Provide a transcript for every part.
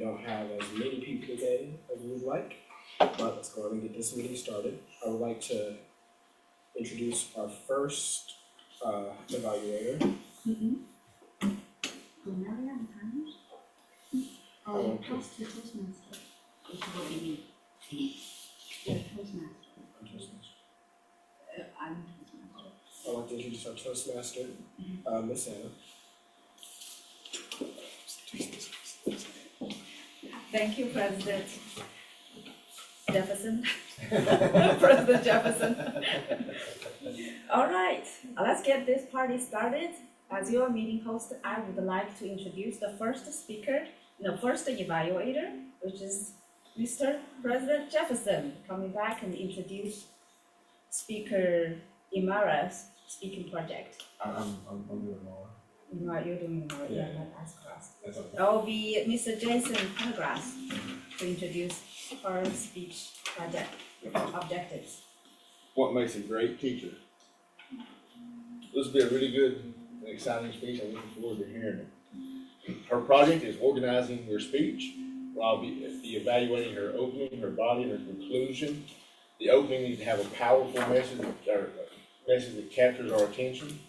don't have as many people today as we would like, but let's go ahead and get this meeting started. I would like to introduce our first evaluator. Oh, Toastmaster. Which will be me. You're Toastmaster. I'm Toastmaster. I'd like to introduce our Toastmaster, Miss Anna. Thank you, President Jefferson. President Jefferson. All right, let's get this party started. As your meeting host, I would like to introduce the first speaker, the first evaluator, which is Mr. President Jefferson, coming back and introduce Speaker Imara's speaking project. I'm doing more. You're doing more, Yeah. that's crossed. That's okay. That will be Mr. Jason Pendergrass to introduce her speech project objectives. What makes a great teacher? This will be a really good and exciting speech. I'm looking forward to hearing it. Her project is organizing her speech. I'll be evaluating her opening, her body, and her conclusion. The opening needs to have a powerful message, or a message that captures our attention.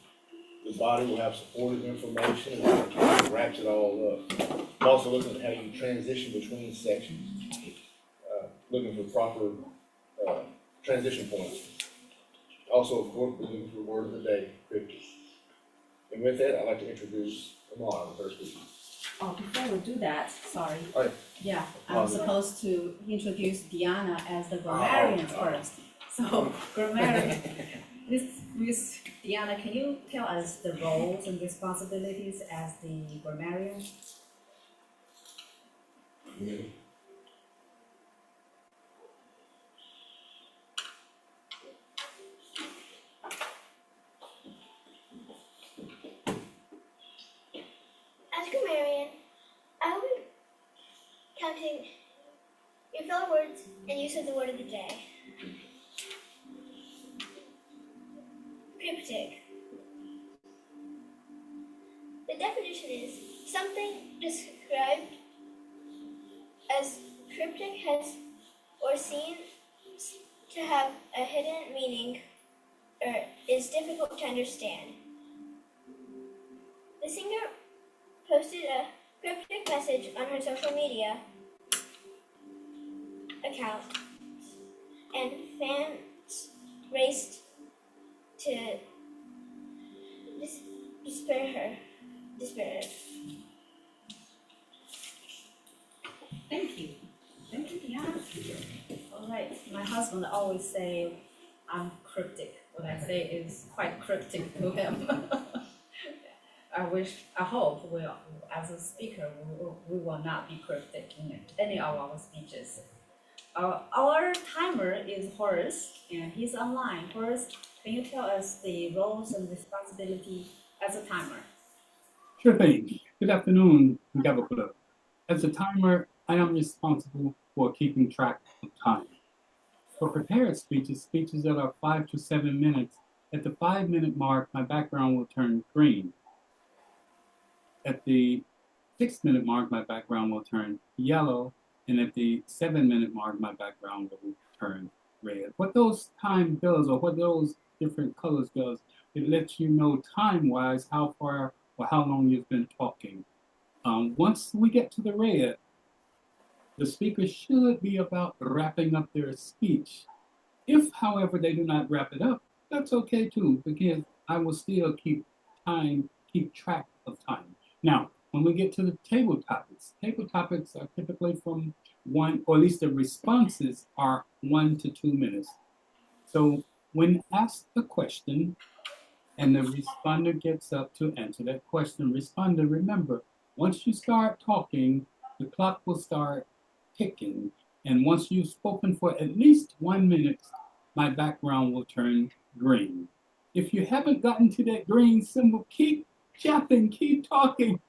The body will have supportive information and it wraps it all up. I'm also looking at how you transition between sections, looking for proper transition points. Also, of course, we're looking for word of the day, cryptic. And with that, I'd like to introduce Amar, the first speaker. Oh, before we do that, sorry. Oh, yeah. Yeah, I'm supposed to introduce Diana as the grammarian first. So, grammarian. Miss Diana, can you tell us the roles and responsibilities as the grammarian? As grammarian, I will be counting your fellow words and use of the word of the day. Cryptic. The definition is something described as cryptic has or seems to have a hidden meaning or is difficult to understand. The singer posted a cryptic message on her social media account, and fans raced to despair her. Thank you. Thank you, Diana. All right, my husband always say I'm cryptic. What I say is quite cryptic to him. I hope as a speaker, we will not be cryptic in any of our speeches. Our timer is Horace, and he's online. Horace, can you tell us the roles and responsibility as a timer? Sure thing. Good afternoon, Gavel. As a timer, I am responsible for keeping track of time. For prepared speeches that are 5 to 7 minutes, at the 5-minute mark, my background will turn green. At the 6-minute mark, my background will turn yellow, and at the 7-minute mark, my background will turn red. What those time does, or what those different colors does, it lets you know time-wise how far or how long you've been talking. Once we get to the red, the speaker should be about wrapping up their speech. If, however, they do not wrap it up, that's okay too, because I will still keep track of time. Now, when we get to the table topics are typically from 1, or at least the responses are 1 to 2 minutes. So when asked a question and the responder gets up to answer that question, responder, remember, once you start talking, the clock will start ticking. And once you've spoken for at least 1 minute, my background will turn green. If you haven't gotten to that green symbol, keep chatting, keep talking.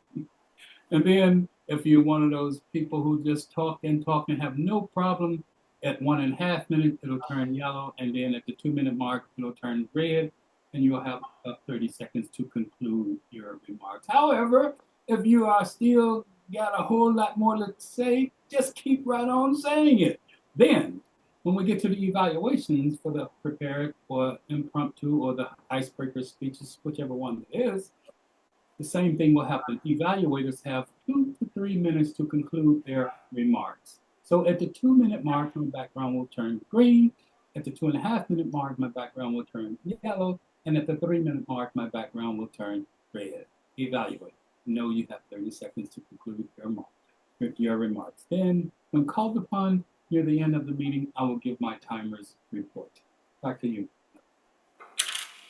And then if you're one of those people who just talk and have no problem, at 1.5 minutes, it'll turn yellow. And then at the 2-minute mark, it'll turn red. And you'll have about 30 seconds to conclude your remarks. However, if you are still got a whole lot more to say, just keep right on saying it. Then, when we get to the evaluations for the prepared or impromptu or the icebreaker speeches, whichever one it is, the same thing will happen. Evaluators have 2 to 3 minutes to conclude their remarks. So at the 2 minute mark, my background will turn green. At the 2.5 minute mark, my background will turn yellow. And at the 3 minute mark, my background will turn red. Evaluate. Know you have 30 seconds to conclude your remarks. Then, when called upon near the end of the meeting, I will give my timer's report. Back to you.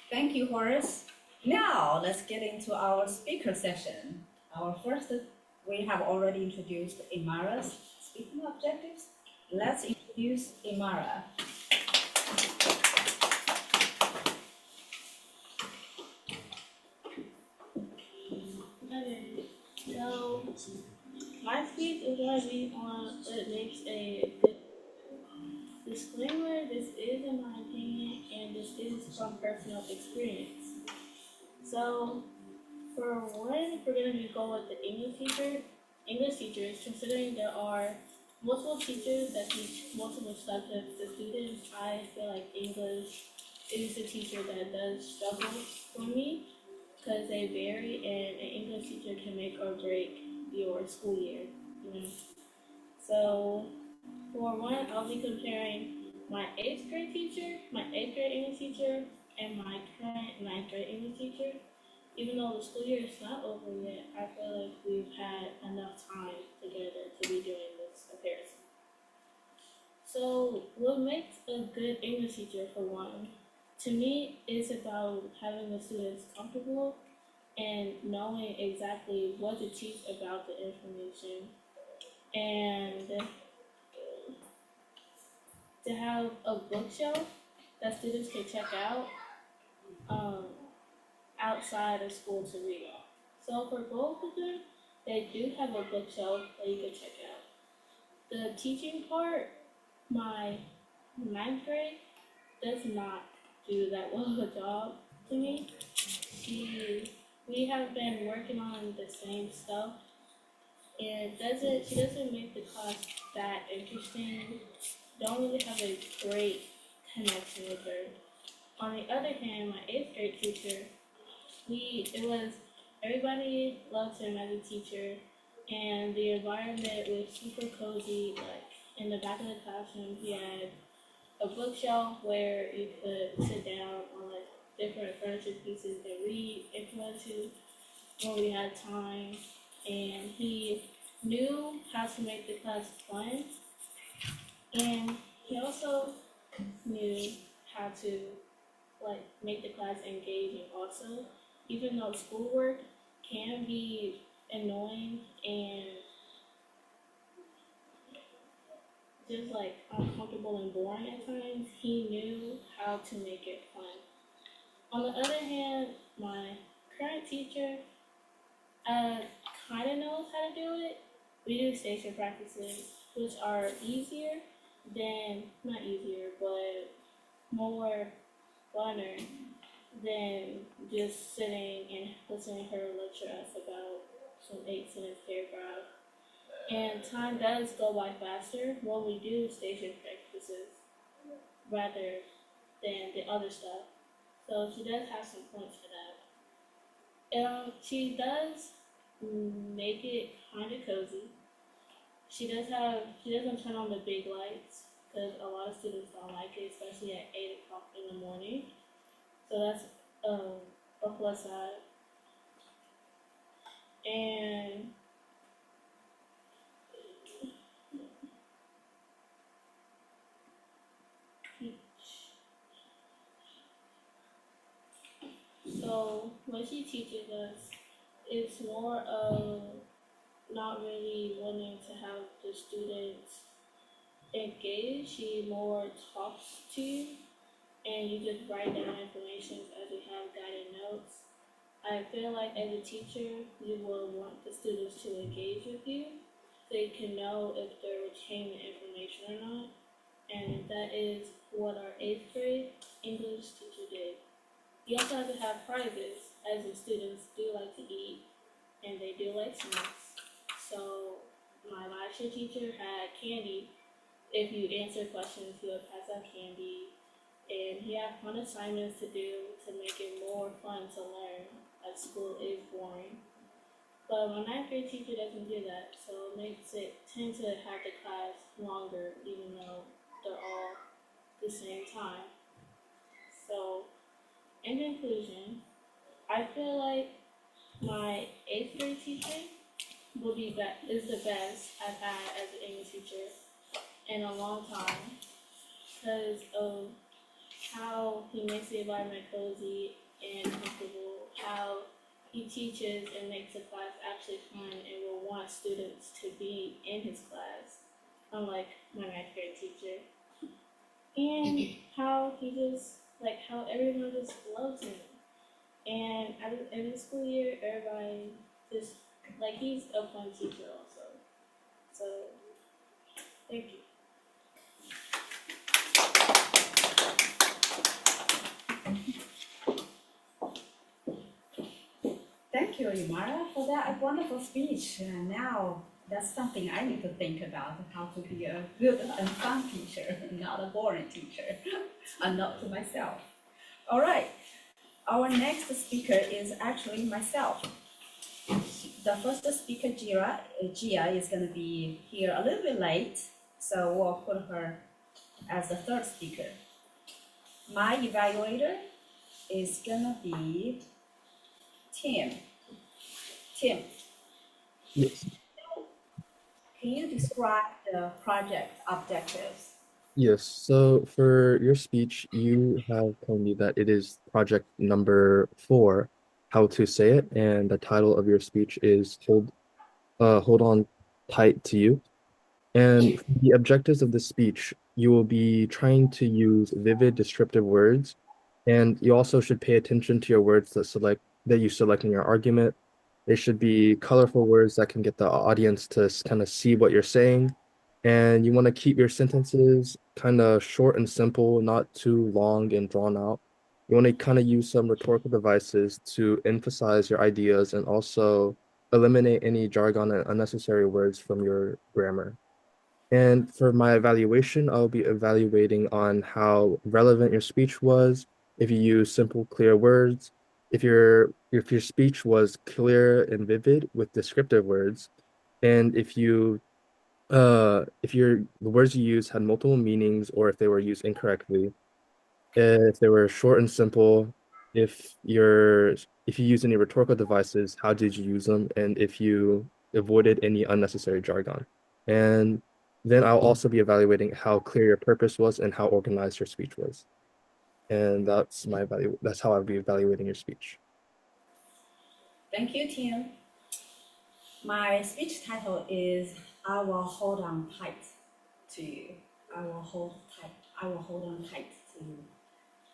Thank you, Horace. Now, let's get into our speaker session. Our first, we have already introduced Imara's speaking objectives. Let's introduce Imara. Okay, so my speech is going to be on what makes a good disclaimer. This is in my opinion, and this is from personal experience. So, for one, we're going to be going with the English teacher. English teachers, considering there are multiple teachers that teach multiple subjects to students, I feel like English is a teacher that does struggle for me because they vary, and an English teacher can make or break your school year. You know? So, for one, I'll be comparing my 8th grade teacher, my 8th grade English teacher, and my current 9th grade English teacher. Even though the school year is not over yet, I feel like we've had enough time together to be doing this comparison. So, what makes a good English teacher, for one, to me, is about having the students comfortable and knowing exactly what to teach about the information, and to have a bookshelf that students can check out outside of school to read. So for both of them, they do have a bookshelf that you can check out. The teaching part, my 9th grade does not do that well of a job to me. We have been working on the same stuff, and she doesn't make the class that interesting. Don't really have a great connection with her. On the other hand, my 8th grade teacher, everybody loved him as a teacher, and the environment was super cozy. Like in the back of the classroom, he had a bookshelf where you could sit down on like different furniture pieces and read if you wanted to when we had time. And he knew how to make the class fun, and he also knew how to like make the class engaging also, even though schoolwork can be annoying and just like uncomfortable and boring at times, he knew how to make it fun. On the other hand, my current teacher kind of knows how to do it. We do station practices, which are not easier, but more funner than just sitting and listening to her lecture us about some 8-sentence paragraph. And time does go by faster when we do station practices rather than the other stuff. So she does have some points for that. She does make it kind of cozy. She doesn't turn on the big lights because a lot of students don't like it, especially at 8 o'clock in the morning. So that's a plus side. And so when she teaches us, it's more of not really wanting to have the students engage. She more talks to you, and you just write down information as we have guided notes. I feel like as a teacher, you will want the students to engage with you so you can know if they're retaining the information or not. And that is what our 8th grade English teacher did. You also have to have prizes, as the students do like to eat and they do like snacks. So last year teacher had candy. If you answer questions, he would pass out candy. And he had fun assignments to do to make it more fun to learn, as school is boring. But my ninth grade teacher doesn't do that, so it makes it tend to have the class longer, even though they're all the same time. So, in conclusion, I feel like my eighth grade teacher is the best I've had as an English teacher in a long time because of how he makes the environment cozy and comfortable, how he teaches and makes the class actually fun and will want students to be in his class, unlike my ninth grade teacher. And how he just, like, how everyone just loves him. And at the end of the school year, everybody just, like, he's a fun teacher also. So, thank you. Thank you, Imara, for that wonderful speech. And now that's something I need to think about, how to be a good and fun teacher, not a boring teacher, and not to myself. All right, our next speaker is actually myself. The first speaker, Gia, is going to be here a little bit late, so we'll put her as the third speaker. My evaluator is going to be Tim. Tim, Yes. can you describe the project objectives? Yes. So for your speech, you have told me that it is project number 4, how to say it, and the title of your speech is hold on tight to you. And for the objectives of the speech, you will be trying to use vivid descriptive words, and you also should pay attention to your words that you select in your argument. They should be colorful words that can get the audience to kind of see what you're saying. And you want to keep your sentences kind of short and simple, not too long and drawn out. You want to kind of use some rhetorical devices to emphasize your ideas and also eliminate any jargon and unnecessary words from your grammar. And for my evaluation, I'll be evaluating on how relevant your speech was, if you use simple, clear words, if your speech was clear and vivid with descriptive words, and if the words you use had multiple meanings or if they were used incorrectly, if they were short and simple, if you used any rhetorical devices, how did you use them, and if you avoided any unnecessary jargon. And then I'll also be evaluating how clear your purpose was and how organized your speech was. And that's how I'll be evaluating your speech. Thank you, Tim. My speech title is I will hold on tight to you. I will hold on tight to you.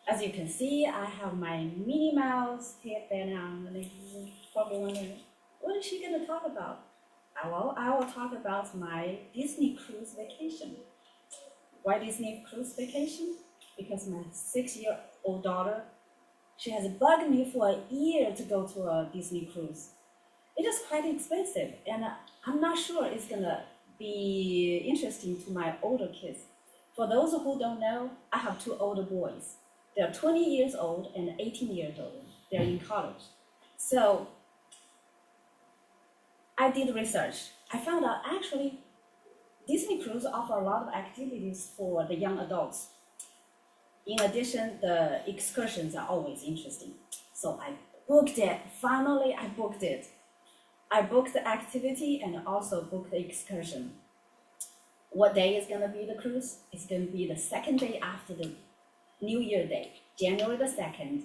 As you can see, I have my Minnie Mouse headband on, and you're probably wondering, what is she going to talk about? Well, I will talk about my Disney cruise vacation. Why Disney cruise vacation? Because my 6-year-old daughter, she has bugged me for a year to go to a Disney cruise. It is quite expensive, and I'm not sure it's gonna be interesting to my older kids. For those who don't know, I have 2 older boys. They're 20 years old and 18 years old. They're in college. So I did research. I found out actually Disney cruise offer a lot of activities for the young adults. In addition, the excursions are always interesting. So I booked it. Finally, I booked it. I booked the activity and also booked the excursion. What day is gonna be the cruise? It's gonna be the second day after the New Year Day, January the 2nd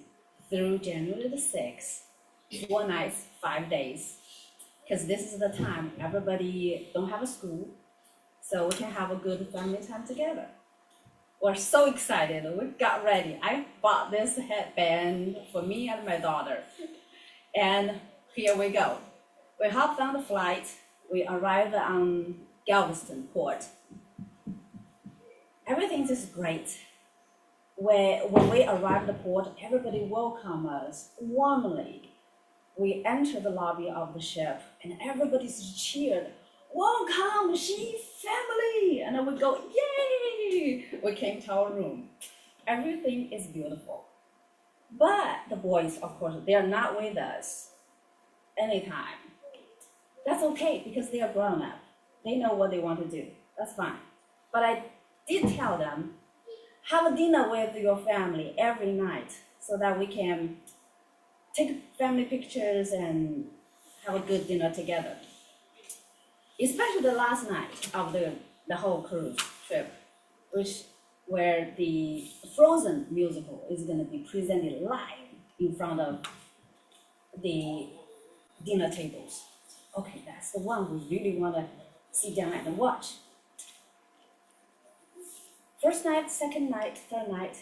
through January the 6th. 4 nights, 5 days. Because this is the time everybody don't have a school, so we can have a good family time together. We're so excited. We got ready. I bought this headband for me and my daughter. And here we go. We hopped on the flight. We arrived on Galveston port. Everything is great. When we arrived at the port, everybody welcomed us warmly. We entered the lobby of the ship and everybody cheered, welcome, she family. And then we go, yay! We came to our room. Everything is beautiful. But the boys, of course, they are not with us anytime. That's okay because they are grown up. They know what they want to do. That's fine. But I did tell them, have a dinner with your family every night so that we can take family pictures and have a good dinner together. Especially the last night of the whole cruise trip, where the Frozen musical is gonna be presented live in front of the dinner tables. Okay, that's the one we really wanna sit down and watch. First night, second night, third night,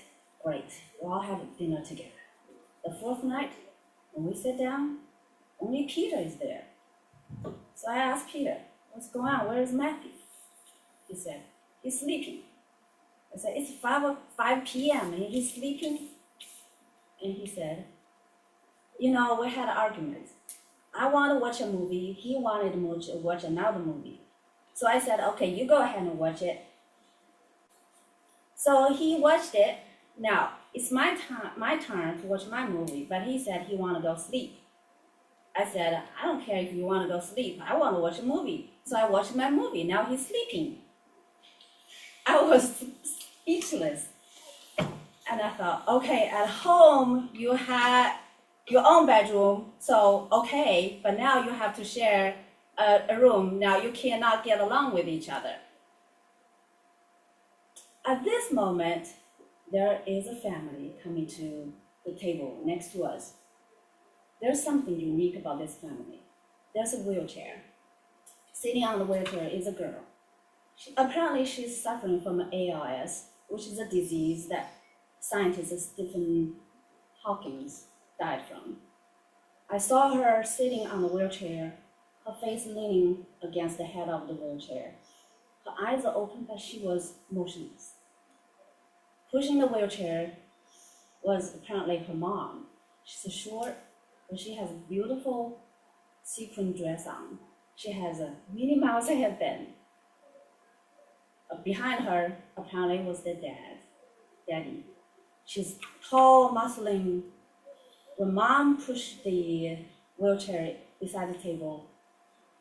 great. We all have dinner together. The fourth night, when we sit down, only Peter is there. So I asked Peter, what's going on? Where is Matthew? He said, he's sleeping. I said, it's 5 p.m. and he's sleeping? And he said, we had an argument. I want to watch a movie. He wanted to watch another movie. So I said, okay, you go ahead and watch it. So he watched it. Now, it's my turn to watch my movie, but he said he want to go sleep. I said, I don't care if you want to go sleep. I want to watch a movie. So I watched my movie. Now he's sleeping. I was speechless. And I thought, okay, at home you had your own bedroom, so okay, but now you have to share a room. Now you cannot get along with each other. At this moment, there is a family coming to the table next to us. There's something unique about this family. There's a wheelchair. Sitting on the wheelchair is a girl. Apparently, she's suffering from ALS, which is a disease that scientist Stephen Hawking died from. I saw her sitting on the wheelchair, her face leaning against the head of the wheelchair. Her eyes are open, but she was motionless. Pushing the wheelchair was apparently her mom. She's short, but she has a beautiful sequin dress on. She has a Minnie Mouse headband. Behind her, apparently, was the daddy. She's tall, muscling. When mom pushed the wheelchair beside the table,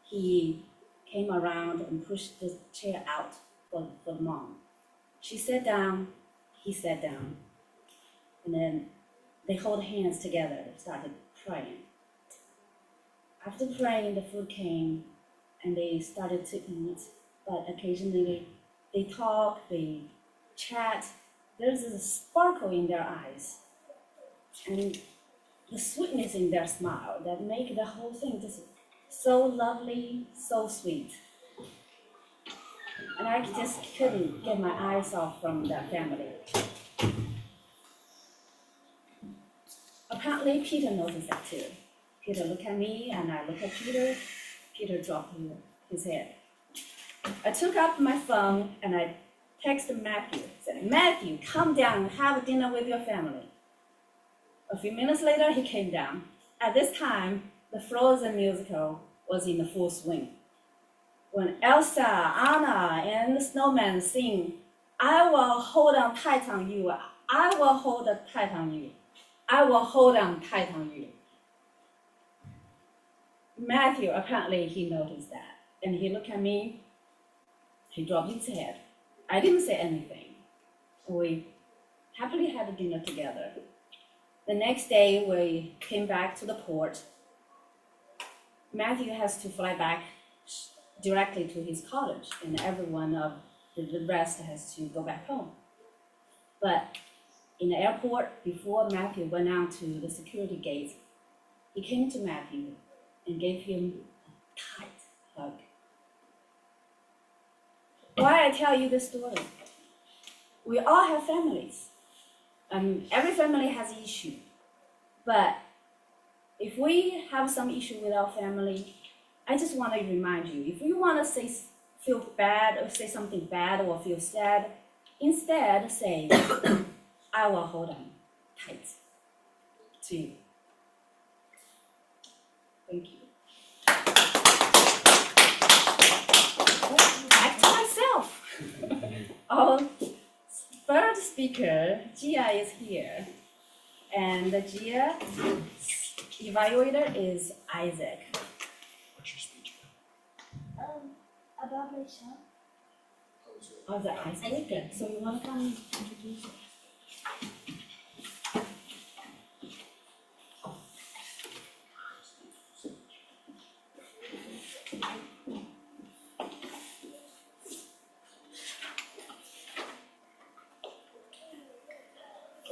he came around and pushed the chair out for mom. She sat down, he sat down, and then they held hands together and started praying. After praying, the food came, and they started to eat, but occasionally they talk, they chat. There's a sparkle in their eyes, and the sweetness in their smile that make the whole thing just so lovely, so sweet. And I just couldn't get my eyes off from that family. Apparently, Peter noticed that too. Peter looked at me, and I looked at Peter. Peter dropped his head. I took up my phone, and I texted Matthew. Said, Matthew, come down and have dinner with your family. A few minutes later, he came down. At this time, the Frozen musical was in the full swing. When Elsa, Anna, and the snowman sing, I will hold on tight on you, I will hold tight on you, I will hold on tight on you. Matthew, apparently he noticed that, and he looked at me, he dropped his head. I didn't say anything. We happily had dinner together. The next day, we came back to the port. Matthew has to fly back directly to his college, and everyone of the rest has to go back home. But in the airport, before Matthew went out to the security gate, he came to Matthew and gave him a tight hug. Why I tell you this story? We all have families. Every family has an issue. But if we have some issue with our family, I just want to remind you, if you want to feel bad or say something bad or feel sad, instead say, I will hold on tight to you. Thank you. speaker, Gia, is here. And the Gia evaluator is Isaac. What's your speech? About myself. Oh, the icebreaker. So you want to come introduce it?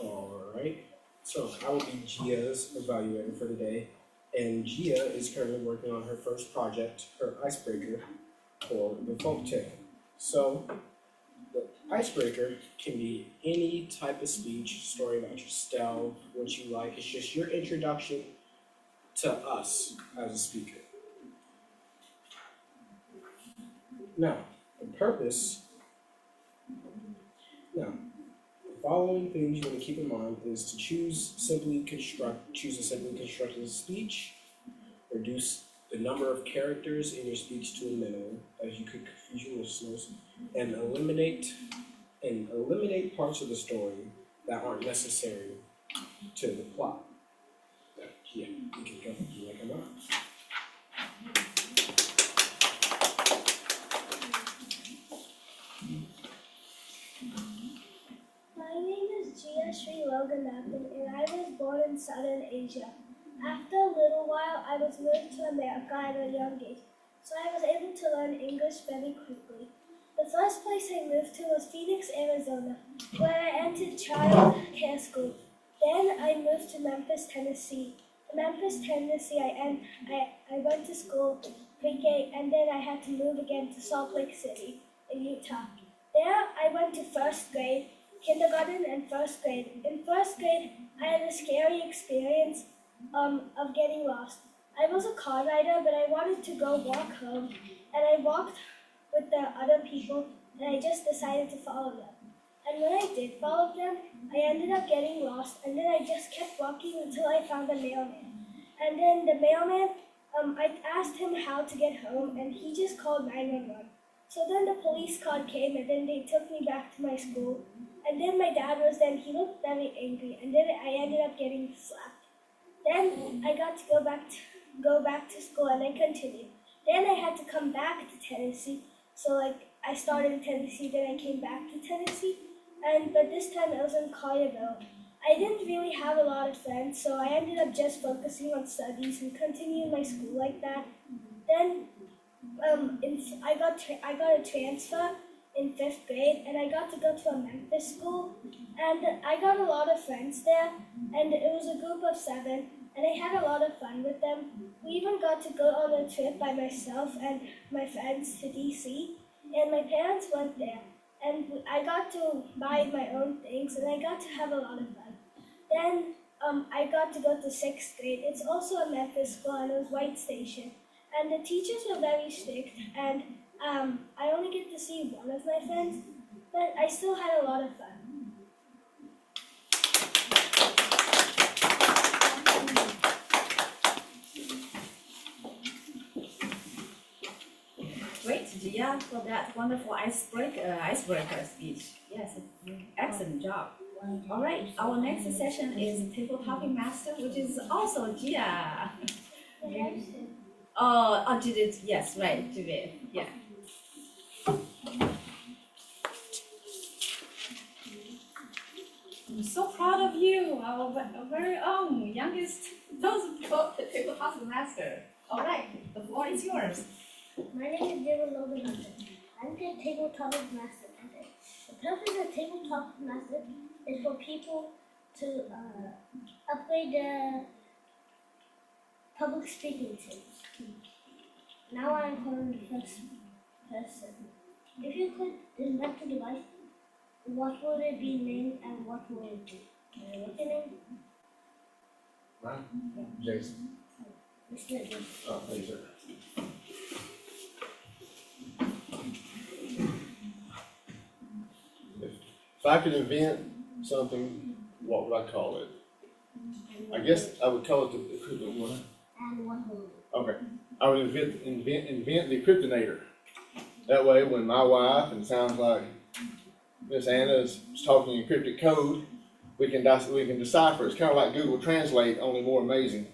Alright, so I will be Gia's evaluator for the day. And Gia is currently working on her first project, her icebreaker for the folktale. So, the icebreaker can be any type of speech, story about yourself, what you like. It's just your introduction to us as a speaker. Now, the following things you want to keep in mind is to choose a simply constructed speech, reduce the number of characters in your speech to a minimum, as you could confuse your listeners, and eliminate parts of the story that aren't necessary to the plot. Yeah, you can go. You like them up. My name is Gia Sri Loganathan, and I was born in Southern Asia. After a little while, I was moved to America at a young age, so I was able to learn English very quickly. The first place I moved to was Phoenix, Arizona, where I entered child care school. Then I moved to Memphis, Tennessee. In Memphis, Tennessee, I went to school pre-K, and then I had to move again to Salt Lake City in Utah. There, I went to first grade, kindergarten, and first grade. In first grade, I had a scary experience of getting lost. I was a car rider, but I wanted to go walk home, and I walked with the other people, and I just decided to follow them. And when I did follow them, I ended up getting lost, and then I just kept walking until I found a mailman. And then the mailman, I asked him how to get home, and he just called 911. So then the police car came, and then they took me back to my school. And then my dad was there, and he looked very angry, and then I ended up getting slapped. Then I got to go back to school, and I continued. Then I had to come back to Tennessee. So I started in Tennessee, then I came back to Tennessee, but this time I was in Collierville. I didn't really have a lot of friends, so I ended up just focusing on studies and continuing my school like that. Then I got a transfer in 5th grade, and I got to go to a Memphis school, and I got a lot of friends there, and it was a group of 7, and I had a lot of fun with them. We even got to go on a trip by myself and my friends to DC, and my parents went there, and I got to buy my own things, and I got to have a lot of fun. Then I got to go to 6th grade. It's also a Memphis school, and it was White Station. And the teachers were very strict, and I only get to see one of my friends, but I still had a lot of fun. Great, Gia, for that wonderful icebreaker speech. Yes, excellent job. All right, our next session is table topic master, which is also Gia. Oh, Judith, yes, right, Judith, yeah. I'm so proud of you, our very own youngest table topic master. All right, the floor is yours. My name is Gavel. I'm the tabletop master today. The purpose of tabletop master is for people to upgrade their public speaking skills. Now I'm calling the first person. If you could invent a device, what would it be named and what would it do? What's your name? Mine? Jason. Mr. Jason. Oh, thank you, sir. If I could invent something, what would I call it? I guess I would call it the what? And what would it Okay, I would invent the kryptonator. That way, when my wife, and it sounds like Miss Anna's talking encrypted code, we can decipher. It's kind of like Google Translate, only more amazing.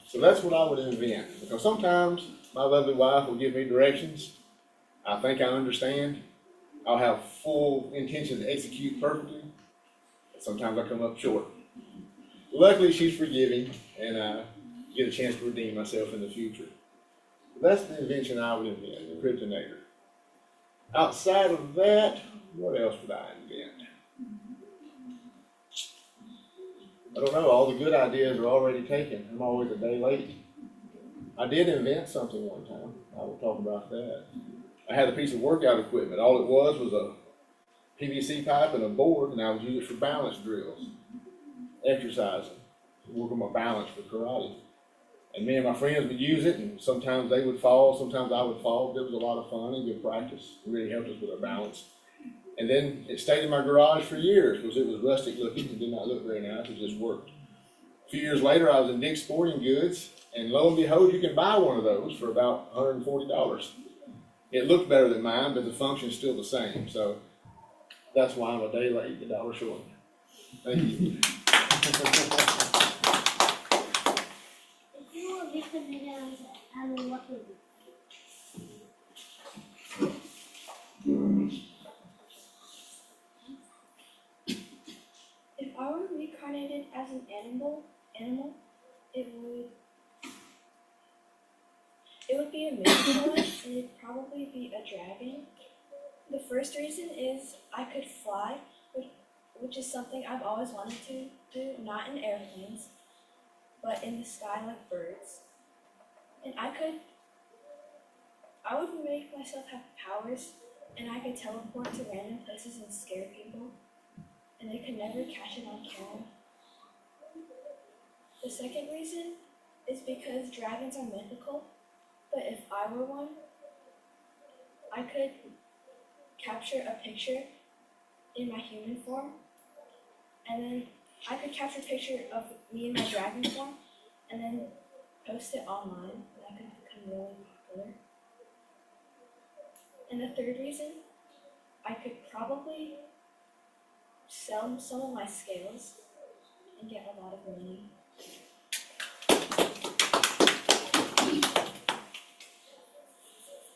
So that's what I would invent, because sometimes my lovely wife will give me directions. I think I understand. I'll have full intention to execute perfectly. But sometimes I come up short. Luckily, she's forgiving, and I get a chance to redeem myself in the future. That's the invention I would invent, the kryptonator. Outside of that, what else would I invent? I don't know, all the good ideas are already taken. I'm always a day late. I did invent something one time. I will talk about that. I had a piece of workout equipment. All it was a PVC pipe and a board, and I would use it for balance drills, exercising, work on my balance for karate. And me and my friends would use it, and sometimes they would fall, sometimes I would fall, but it was a lot of fun and good practice. It really helped us with our balance. And then it stayed in my garage for years because it was rustic looking. It did not look very nice. It just worked. A few years later, I was in Dick's Sporting Goods, and lo and behold, you can buy one of those for about $140. It looked better than mine, but the function's still the same. So that's why I'm a day late, a dollar short. Thank you. If you were reconnected as an animal, what would you? If I were reincarnated as an animal, it would be a Memphis, and it'd probably be a dragon. The first reason is I could fly, which is something I've always wanted to do, not in airplanes, but in the sky like birds. And I would make myself have powers, and I could teleport to random places and scare people, and they could never catch it on camera. The second reason is because dragons are mythical, but if I were one, I could capture a picture in my human form, and then I could capture a picture of me in my dragon form, and then post it online, and I could become really popular. And the third reason, I could probably sell some of my scales and get a lot of money.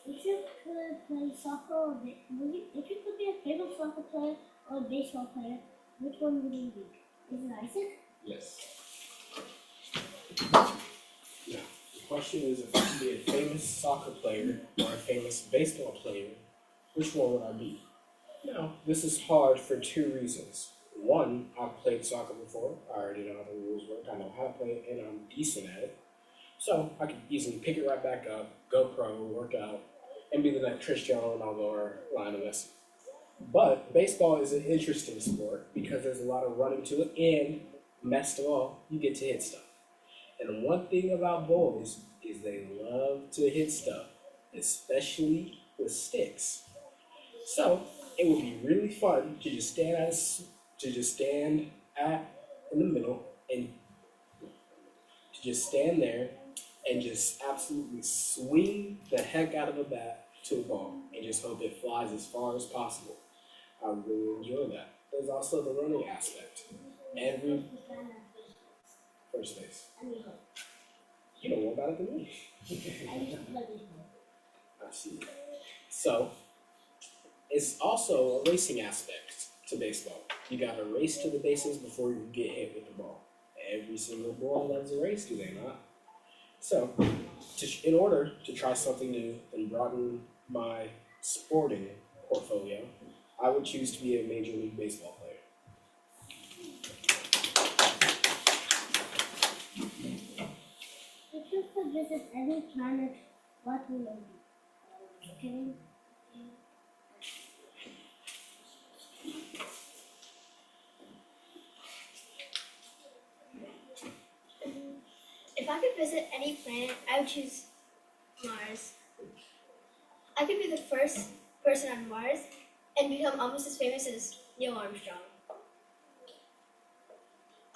If you could play soccer or if you could be a famous soccer player or a baseball player, which one would you be? Is it Isaac? Yes. Now, the question is, if I could be a famous soccer player or a famous baseball player, which one would I be? Now, this is hard for two reasons. One, I've played soccer before. I already know how the rules work. I know how to play it, and I'm decent at it. So I could easily pick it right back up, go pro, work out, and be the next Cristiano Ronaldo or Lionel Messi. But baseball is an interesting sport because there's a lot of running to it, and best of all, you get to hit stuff. And one thing about boys is they love to hit stuff, especially with sticks. So it would be really fun to just stand in the middle and to just stand there and just absolutely swing the heck out of a bat to a ball and just hope it flies as far as possible. I really enjoy that. There's also the running aspect. Every first base. You know more about it than me. I see. So it's also a racing aspect to baseball. You gotta race to the bases before you get hit with the ball. Every single boy loves a race, do they not? So, in order to try something new and broaden my sporting portfolio, I would choose to be a Major League Baseball player. If you could visit any planet, what would it be? Okay. If I could visit any planet, I would choose Mars. I could be the first person on Mars and become almost as famous as Neil Armstrong.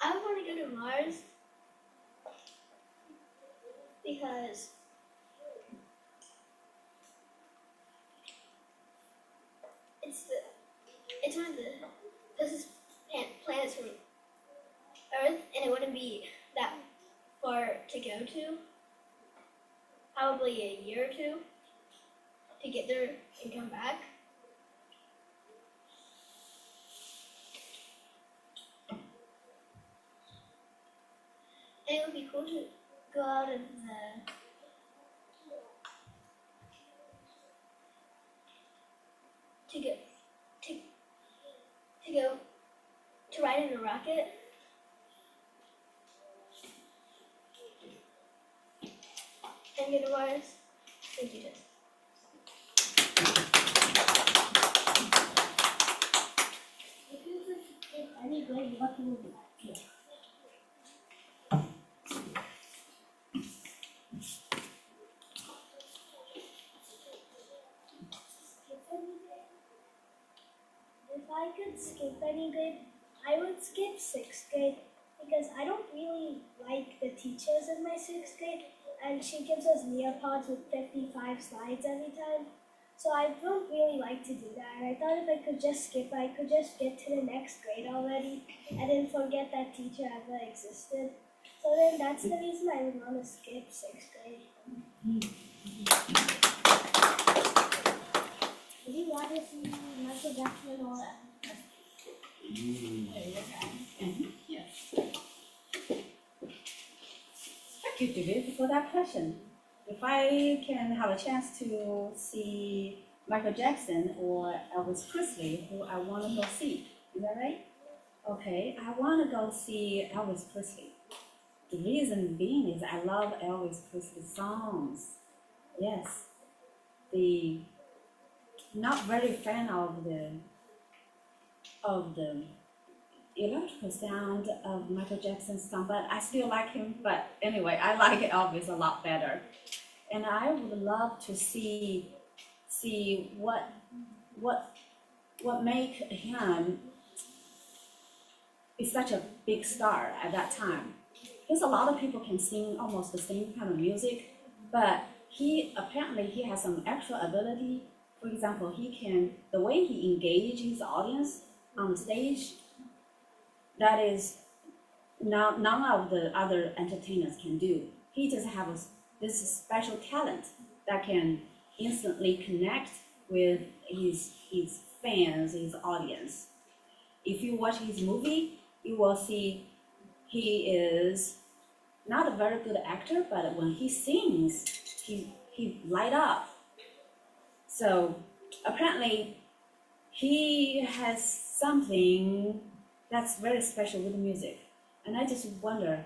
I would want to go to Mars because it's one of the closest planets from Earth, and it wouldn't be that far to go to. Probably a year or two to get there and come back. And it would be cool to go out of the to ride in a rocket. And get a Mars. Thank you, Jess. If you could skip any grade, what would you like? If I could skip any grade, I would skip 6th grade because I don't really like the teachers in my 6th grade, and she gives us neopods with 55 slides every time. So I don't really like to do that, and I thought if I could just skip, I could just get to the next grade already and then forget that teacher ever existed. So then that's the reason I would want to skip 6th grade. Do you want to see Michael Jackson or Yes. Thank you, David, for that question. If I can have a chance to see Michael Jackson or Elvis Presley, who I want to go see, is that right? Okay, I want to go see Elvis Presley. The reason being is I love Elvis Presley's songs. Yes, not very fan of the electrical sound of Michael Jackson's song, but I still like him. But anyway, I like Elvis a lot better, and I would love to see what make him is such a big star at that time. Because a lot of people can sing almost the same kind of music, but he has some extra ability. For example, the way he engages his audience on the stage, that is none of the other entertainers can do. He just has this special talent that can instantly connect with his fans, his audience. If you watch his movie, you will see he is not a very good actor, but when he sings, he light up. So apparently he has something that's very special with music, and I just wonder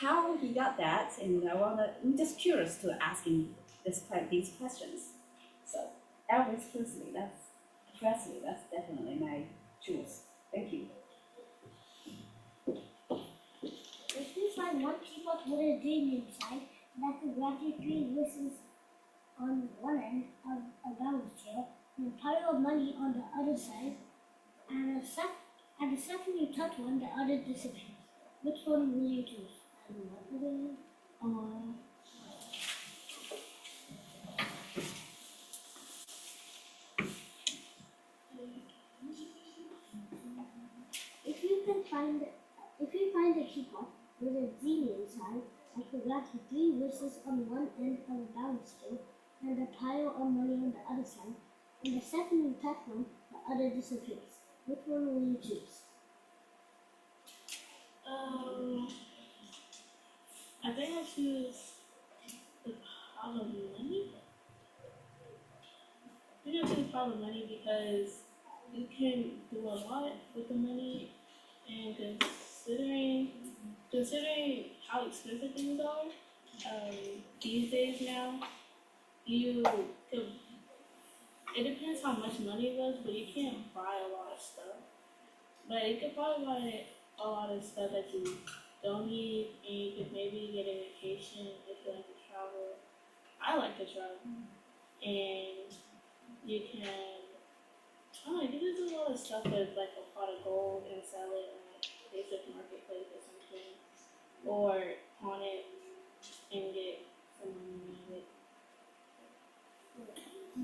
how he got that, and I'm just curious to ask him these questions. So Elvis Presley, that's definitely my choice. Thank you. if you find one teapot with a dream inside that could grant you 3 wishes on one end of a balance scale and a pile of money on the other side, and the second you touch one, the other disappears. Which one will you choose? And what will you? If you find a teapot with a genie inside, that could grant you 3 wishes on one end of a balance scale and a pile of money on the other side, and the second you touch one, the other disappears. Which one will you choose? I think I choose the pile of money. I think I choose the pile of money because you can do a lot with the money, and considering how expensive things are these days now, you could. It depends how much money it was, but you can't buy a lot of stuff. But you could probably buy a lot of stuff that you don't need, and you could maybe get a vacation if you like to travel. I like to travel, and you can, I don't know, you can do a lot of stuff with like a pot of gold and sell it on like basic marketplace or something, or pawn it and get some money out of it.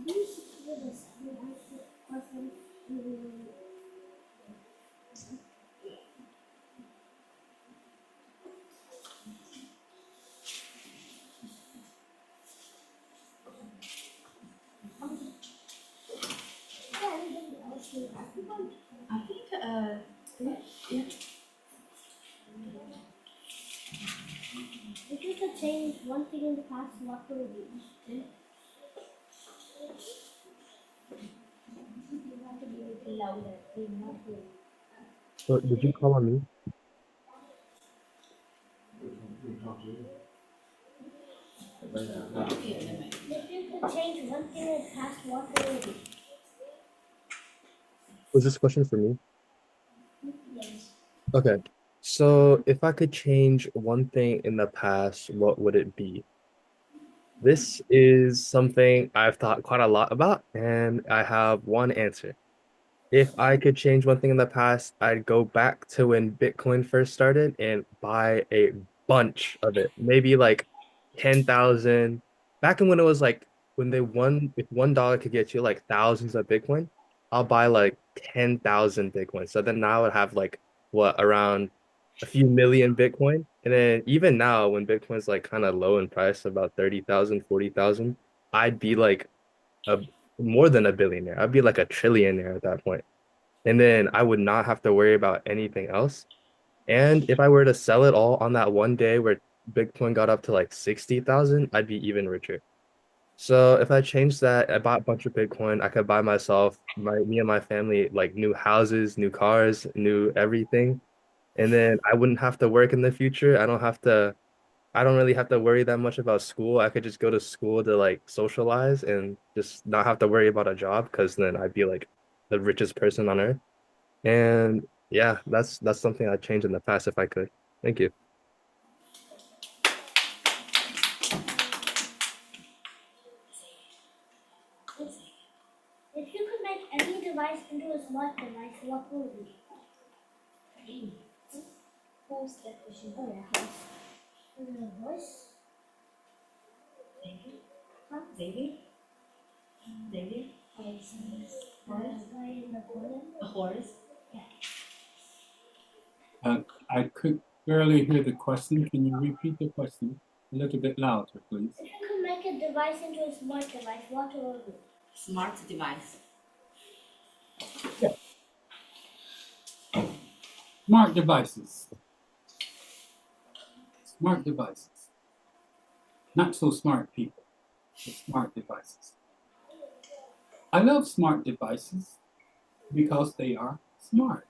Do you see with a 7 outfit? I think, yeah. If you could change one thing in the past, what would it be? You have to be a little louder. You're not hearing. So did you call on me? If you could change one thing in the past, what would it be? Was this question for me? Yes. Okay. So if I could change one thing in the past, what would it be? This is something I've thought quite a lot about, and I have one answer. If I could change one thing in the past, I'd go back to when Bitcoin first started and buy a bunch of it. Maybe like 10,000. Back in when it was like when if $1 could get you like thousands of Bitcoin, I'll buy like 10,000 Bitcoin. So then now I would have like what around a few million Bitcoin. And then even now when Bitcoin's like kind of low in price, about 30,000, 40,000, I'd be like a more than a billionaire. I'd be like a trillionaire at that point. And then I would not have to worry about anything else. And if I were to sell it all on that one day where Bitcoin got up to like 60,000, I'd be even richer. So if I changed that, I bought a bunch of Bitcoin, I could buy myself, me and my family, like new houses, new cars, new everything. And then I wouldn't have to work in the future. I don't really have to worry that much about school. I could just go to school to like socialize and just not have to worry about a job because then I'd be like the richest person on earth. And yeah, that's something I'd change in the past if I could. Thank you. If you could make any device into a smart device, what would it be? Who's that question? Oh yeah. Voice. Xavier? Xavier? Horse. Guy in the corner. A horse? I could barely hear the question. Can you repeat the question a little bit louder, please? If you could make a device into a smart device, what would it be? Smart device. Smart devices. Smart devices. Not so smart people, but smart devices. I love smart devices because they are smart.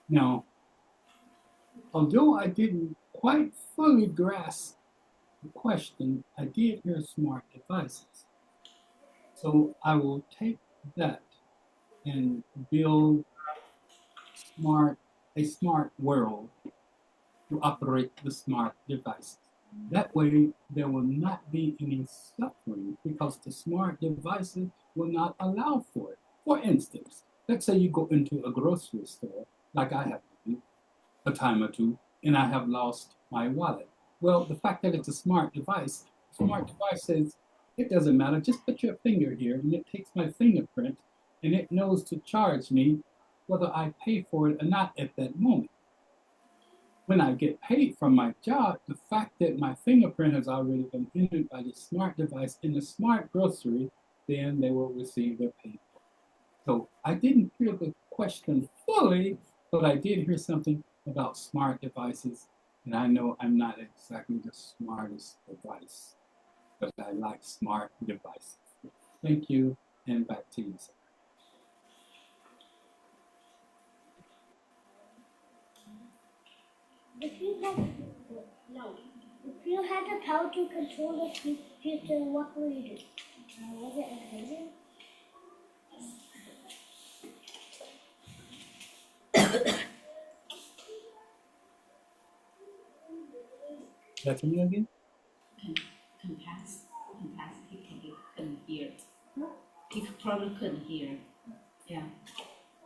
Now, although I didn't quite fully grasp the question, I did hear smart devices. So I will take that and build a smart world to operate the smart devices. That way, there will not be any suffering because the smart devices will not allow for it. For instance, let's say you go into a grocery store, like I have done a time or two, and I have lost my wallet. Well, the fact that it's a smart device says, it doesn't matter, just put your finger here, and it takes my fingerprint, and it knows to charge me whether I pay for it or not at that moment. When I get paid from my job, the fact that my fingerprint has already been entered by the smart device in the smart grocery, then they will receive their payment. So I didn't hear the question fully, but I did hear something about smart devices. And I know I'm not exactly the smartest device, but I like smart devices. Thank you, and back to you, sir. If you had the power to control the future, what would you do? Was it amazing? That's me again? Compass. He couldn't hear. He probably couldn't hear. Yeah.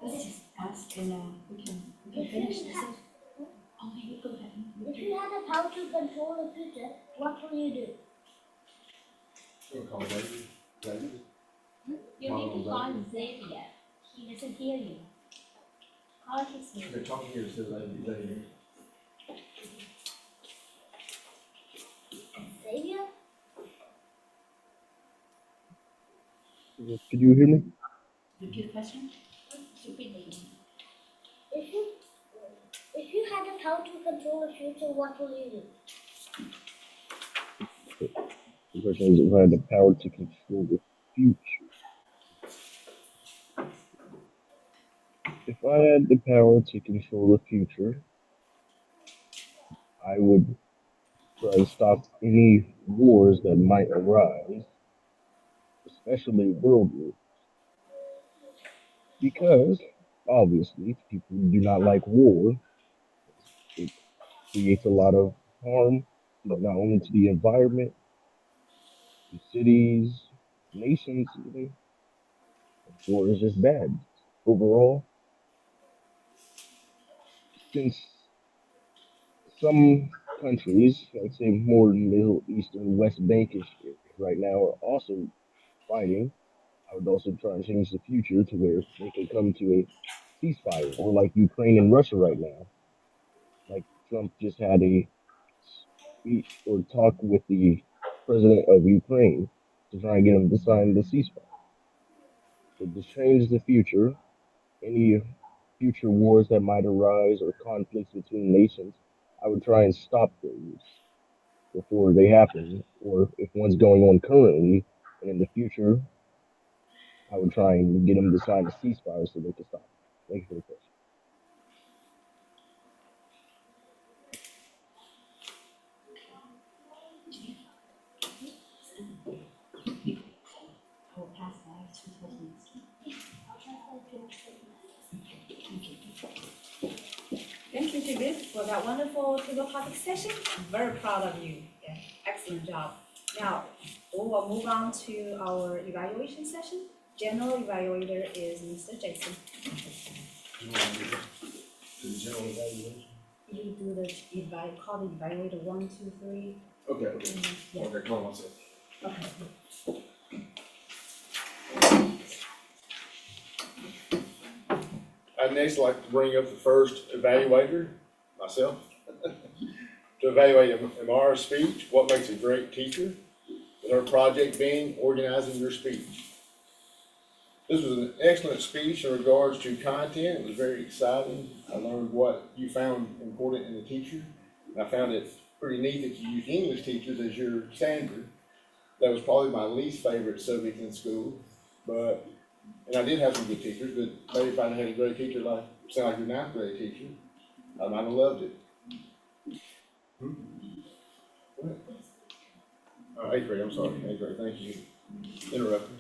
Let's just ask and we can finish this. Oh, maybe go ahead. If you had the power to control the future, what will you do? We'll call David. David? You need to call Xavier. He doesn't hear you. Call his name. They're talking here, so that here. Xavier? Could you hear me? Repeat the question. Repeat the If you had the power to control the future, what will you do? The question is if I had the power to control the future. If I had the power to control the future, I would try to stop any wars that might arise, especially world wars, because obviously people do not like war. It creates a lot of harm, not only to the environment, to cities, nations, even. War is just bad overall. Since some countries, I'd say more Middle Eastern, West Bankish areas right now are also fighting. I would also try and change the future to where they can come to a ceasefire, or like Ukraine and Russia right now. Like Trump just had a speech or talk with the president of Ukraine to try and get him to sign the ceasefire. So to change the future, any future wars that might arise or conflicts between nations, I would try and stop those before they happen, or if one's going on currently, and in the future, I would try and get them to sign a ceasefire so they can stop. Thank you for the question. I will pass back to Toastmaster. Thank you, Judith, for that wonderful table topic session. I'm very proud of you. Yeah, excellent job. Now, we will move on to our evaluation session. General evaluator is Mr. Jason. The general evaluation. You do the call the evaluator 1, 2, 3. Okay. Yeah. Okay, hold on one second. Okay. I'd next like to bring up the first evaluator, myself, to evaluate Amara's speech, what makes a great teacher, with her project being organizing your speech. This was an excellent speech in regards to content. It was very exciting. I learned what you found important in a teacher. And I found it pretty neat that you use English teachers as your standard. That was probably my least favorite subject in school, and I did have some good teachers, but maybe if I'd had a great teacher sound like your ninth grade teacher, I might have loved it. Eighth grade, I'm sorry, eighth grade, thank you. Interrupted.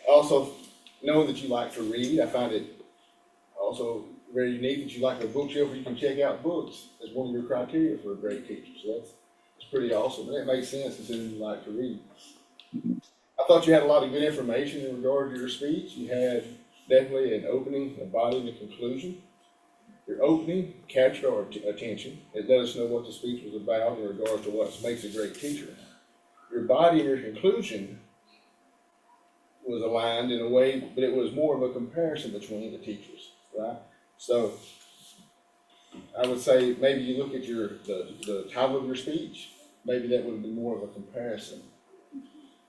Also, knowing that you like to read, I find it also very unique that you like a bookshelf where you can check out books as one of your criteria for a great teacher. So that's pretty awesome. And it makes sense considering you like to read. I thought you had a lot of good information in regard to your speech. You had definitely an opening, a body, and a conclusion. Your opening captured our attention. It let us know what the speech was about in regard to what makes a great teacher. Your body and your conclusion was aligned in a way, but it was more of a comparison between the teachers, right? So I would say maybe you look at the title of your speech, maybe that would be more of a comparison.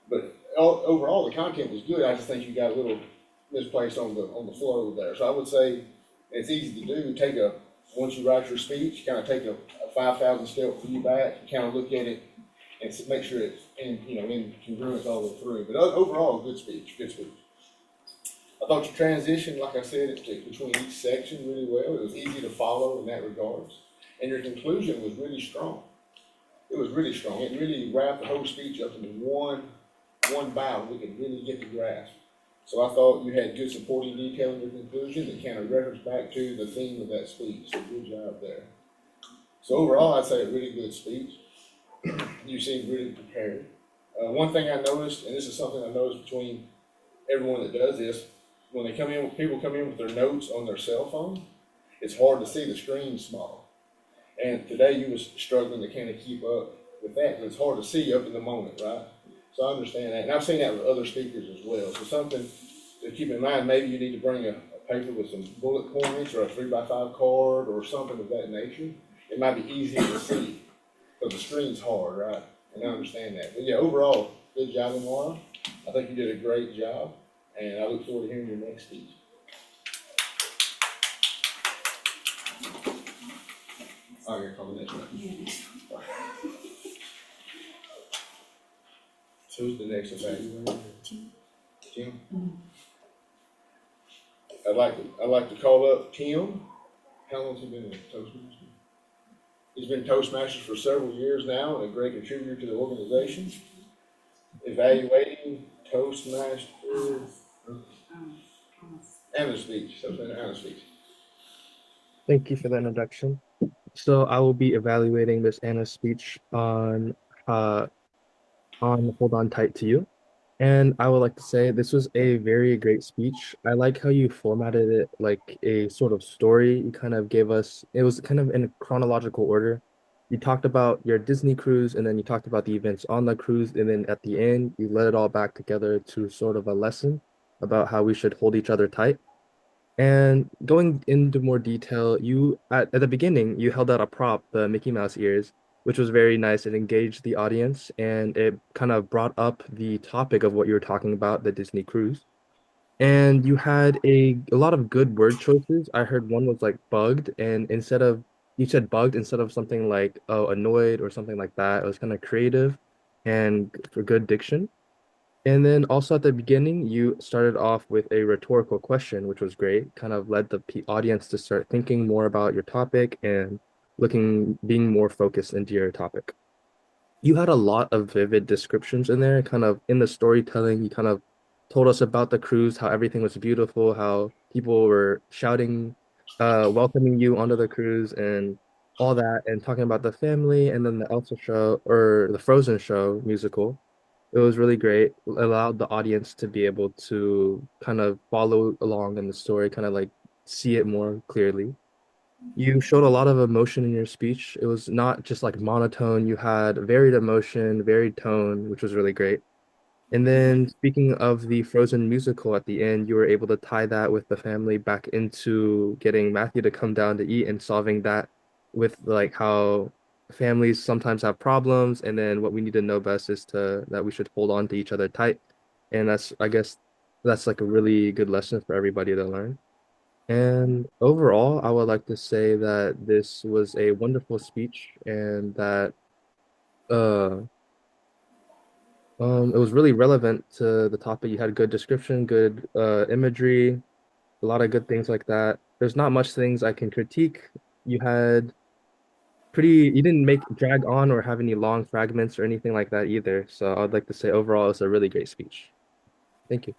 But overall, the content was good. I just think you got a little misplaced on the flow there. So I would say it's easy to do. Once you write your speech, kind of take a 5,000 step view back and kind of look at it and make sure it's in congruence all the way through. But overall, good speech. I thought your transition, like I said, between each section really well. It was easy to follow in that regards. And your conclusion was really strong. It was really strong. It really wrapped the whole speech up into one bout we could really get the grasp. So I thought you had good supporting detail in your conclusion that kind of referenced back to the theme of that speech. So good job there. So overall, I'd say a really good speech. You seemed really prepared. One thing I noticed, and this is something I noticed between everyone that does this, when people come in with their notes on their cell phone, it's hard to see the screen small. And today you was struggling to kind of keep up with that, because it's hard to see up in the moment, right? So I understand that, and I've seen that with other speakers as well. So something to keep in mind, maybe you need to bring a paper with some bullet points or a 3x5 card or something of that nature. It might be easier to see, because the screen's hard, right? And I understand that. But yeah, overall, good job, Amara. I think you did a great job, and I look forward to hearing your next speech. Oh, you're calling next one. So who's the next evaluator? Tim? I'd like to call up Tim. How long has he been a Toastmaster? He's been Toastmaster for several years now and a great contributor to the organization. Evaluating Toastmaster Anna's speech. Toastmaster Anna's speech. Thank you for the introduction. So I will be evaluating Miss Anna's speech on Hold On Tight to You. And I would like to say this was a very great speech. I like how you formatted it like a sort of story. You kind of gave us, it was kind of in a chronological order. You talked about your Disney cruise, and then you talked about the events on the cruise, and then at the end, you led it all back together to sort of a lesson about how we should hold each other tight. And going into more detail, you at the beginning you held out a prop, the Mickey Mouse ears, which was very nice. It engaged the audience and it kind of brought up the topic of what you were talking about, the Disney cruise. And you had a lot of good word choices. I heard one was like bugged, and instead of you said bugged instead of something like oh annoyed or something like that. It was kind of creative and for good diction. And then also at the beginning, you started off with a rhetorical question, which was great. Kind of led the audience to start thinking more about your topic and being more focused into your topic. You had a lot of vivid descriptions in there, kind of in the storytelling. You kind of told us about the cruise, how everything was beautiful, how people were shouting, welcoming you onto the cruise, and all that, and talking about the family, and then the Elsa show or the Frozen show musical. It was really great. It allowed the audience to be able to kind of follow along in the story, kind of like see it more clearly. You showed a lot of emotion in your speech. It was not just like monotone. You had varied emotion, varied tone, which was really great. And then speaking of the Frozen musical at the end, you were able to tie that with the family back into getting Matthew to come down to eat and solving that with like how families sometimes have problems, and then what we need to know best is to that we should hold on to each other tight. And I guess that's like a really good lesson for everybody to learn. And overall, I would like to say that this was a wonderful speech and that uh it was really relevant to the topic. You had good description, good imagery, a lot of good things like that. There's not much things I can critique. You had you didn't make drag on or have any long fragments or anything like that either. So I'd like to say overall it's a really great speech. Thank you.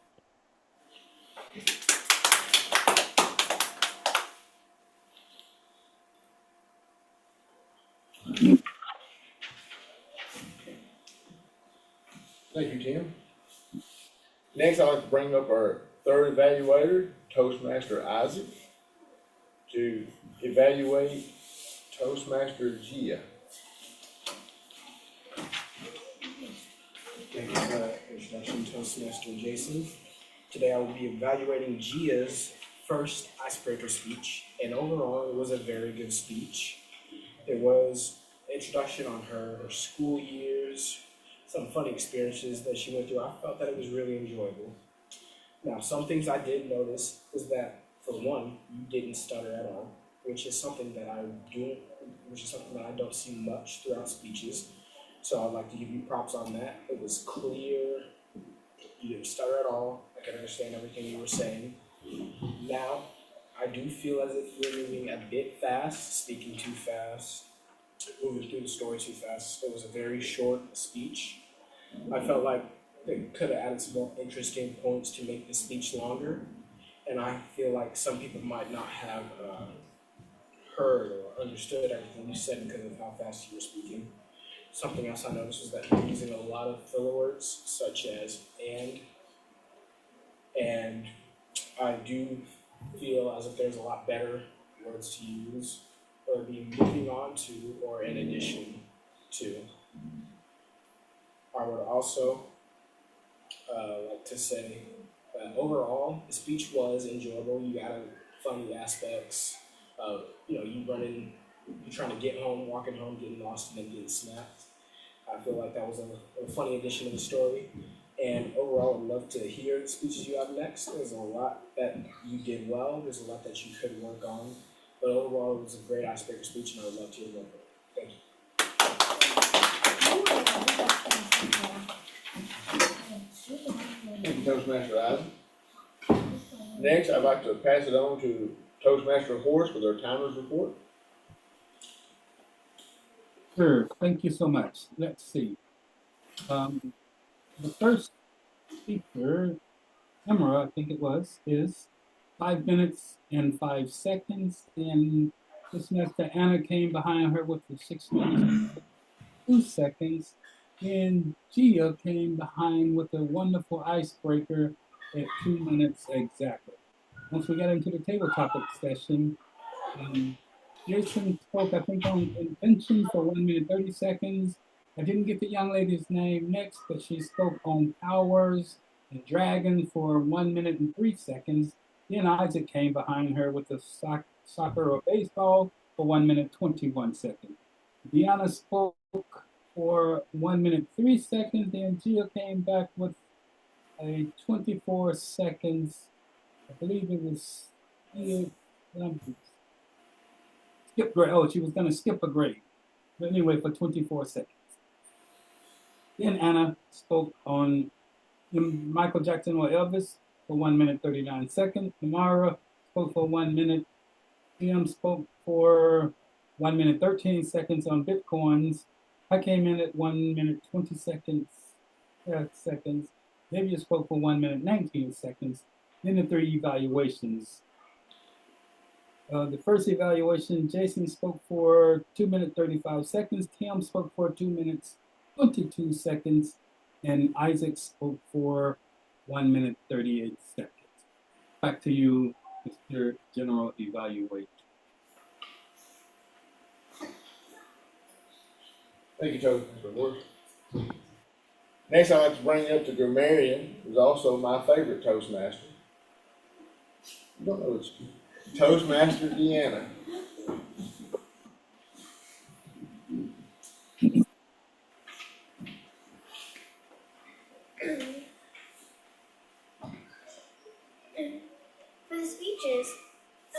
Thank you, Tim. Next, I'd like to bring up our third evaluator, Toastmaster Isaac, to evaluate Toastmaster Gia. Thank you for that introduction, Toastmaster Jason. Today I will be evaluating Gia's first icebreaker speech, and overall it was a very good speech. It was an introduction on her school years, some fun experiences that she went through. I felt that it was really enjoyable. Now, some things I did notice was that, for one, you didn't stutter at all, which is something that I don't see much throughout speeches. So I'd like to give you props on that. It was clear. You didn't stutter at all. I could understand everything you were saying. Now, I do feel as if you're moving a bit fast, speaking too fast, moving through the story too fast. It was a very short speech. I felt like they could have added some more interesting points to make the speech longer. And I feel like some people might not have heard or understood everything you said because of how fast you were speaking. Something else I noticed was that you're using a lot of filler words such as and I do feel as if there's a lot better words to use or be moving on to or in addition to. I would also like to say that overall the speech was enjoyable. You got funny aspects. You running, you trying to get home, walking home, getting lost, and then getting snapped. I feel like that was a funny addition to the story. And overall, I'd love to hear the speeches you have next. There's a lot that you did well. There's a lot that you could work on. But overall, it was a great aspect of speech, and I would love to hear more of it. Thank you. Thank you, Toastmaster Isaac. Next, I'd like to pass it on to Toastmaster Horace with our timers report. Sure, thank you so much. Let's see. The first speaker, Emra, I think it was, is 5 minutes and 5 seconds. And this semester, Anna came behind her with the 6 minutes, 2 seconds. And Gia came behind with a wonderful icebreaker at 2 minutes exactly. Once we got into the table topic session, Jason spoke, I think, on invention for 1 minute 30 seconds. I didn't get the young lady's name next, but she spoke on powers and dragon for 1 minute and 3 seconds. Then Isaac came behind her with the soccer or baseball for 1 minute 21 seconds. Deanna spoke for 1 minute 3 seconds. Then Gia came back with a 24 seconds. I believe it was skip grade. Oh, she was going to skip a grade. But anyway, for 24 seconds. Then Anna spoke on Michael Jackson or Elvis for 1 minute 39 seconds. Tamara spoke for 1 minute. Tim spoke for 1 minute 13 seconds on Bitcoins. I came in at 1 minute 20 seconds. Maybe spoke for 1 minute 19 seconds. Then the 3 evaluations. The first evaluation, Jason spoke for 2 minutes 35 seconds. Tim spoke for 2 minutes 22 seconds. And Isaac spoke for 1 minute 38 seconds. Back to you, Mr. General Evaluator. Thank you, Toastmaster Horace. Next, I'd like to bring up the grammarian, who's also my favorite Toastmaster. You don't know it's Toastmaster Deanna. For the speeches,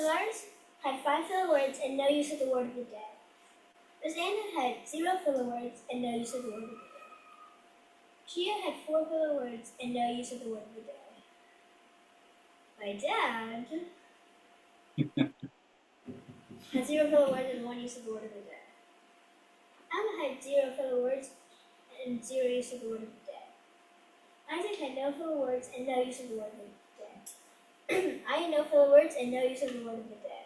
Lars had 5 filler words and no use of the word of the day. Miss Anna had 0 filler words and no use of the word of the day. Gia had 4 filler words and no use of the word of the day. My dad had 0 filler words and 1 use of the word of the day. Emma had 0 filler words and 0 use of the word of the day. Isaac had no filler words and no use of the word of the day. I had no filler words and no use of the word of the day.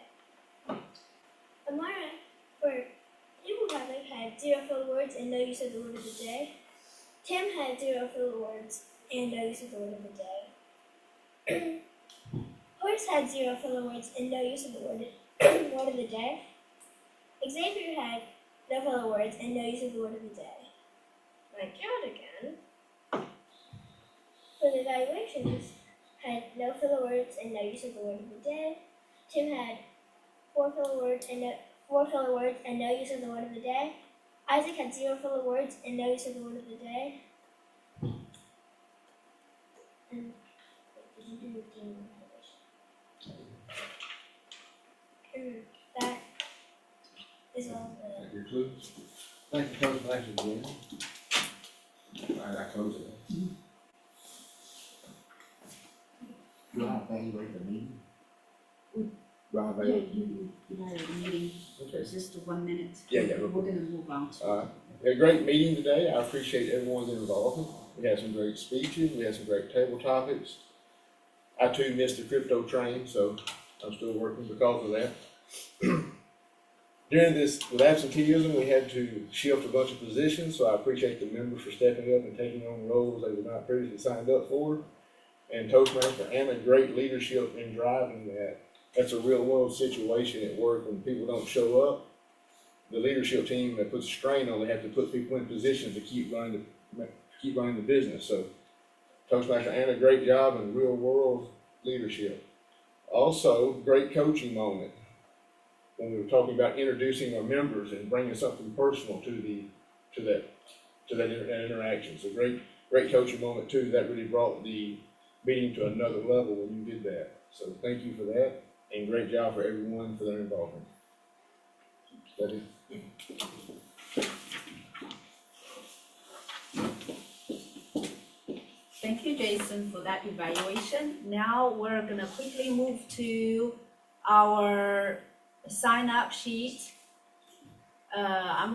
Amara, for table topic, had 0 filler words and no use of the word of the day. Tim had 0 filler words and no use of the word of the day. Horace had 0 filler words and no use of the word of the day. Xavier had no filler words and no use of the word of the day. My God again. For the evaluations, had no filler words and no use of the word of the day. Tim had 4 filler words and no use of the word of the day. Isaac had 0 filler words and no use of the word of the day. And did you do the game evaluation? That is all the. Your clues. Thank you, Toastmaster Deanna. All right, I close it. Do I evaluate the meeting? Do I have a- You had a meeting, Okay. it's just a 1 minute. Yeah, We're gonna move on to. We had a great meeting today. I appreciate everyone's involvement. We had some great speeches. We had some great table topics. I too missed the crypto train, so I'm still working because of that. During this, with absenteeism, we had to shift a bunch of positions, so I appreciate the members for stepping up and taking on roles they were not previously signed up for. And Toastmaster Anna, great leadership in driving that. That's a real world situation at work when people don't show up. The leadership team that puts strain on, they have to put people in positions to keep running the business. So Toastmaster Anna, great job in real world leadership. Also, great coaching moment when we were talking about introducing our members and bringing something personal to that interaction. So great coaching moment too. That really brought the meeting to another level when you did that. So thank you for that, and great job for everyone for their involvement. That is. Thank you, Jason, for that evaluation. Now we're gonna quickly move to our sign-up sheet. I'm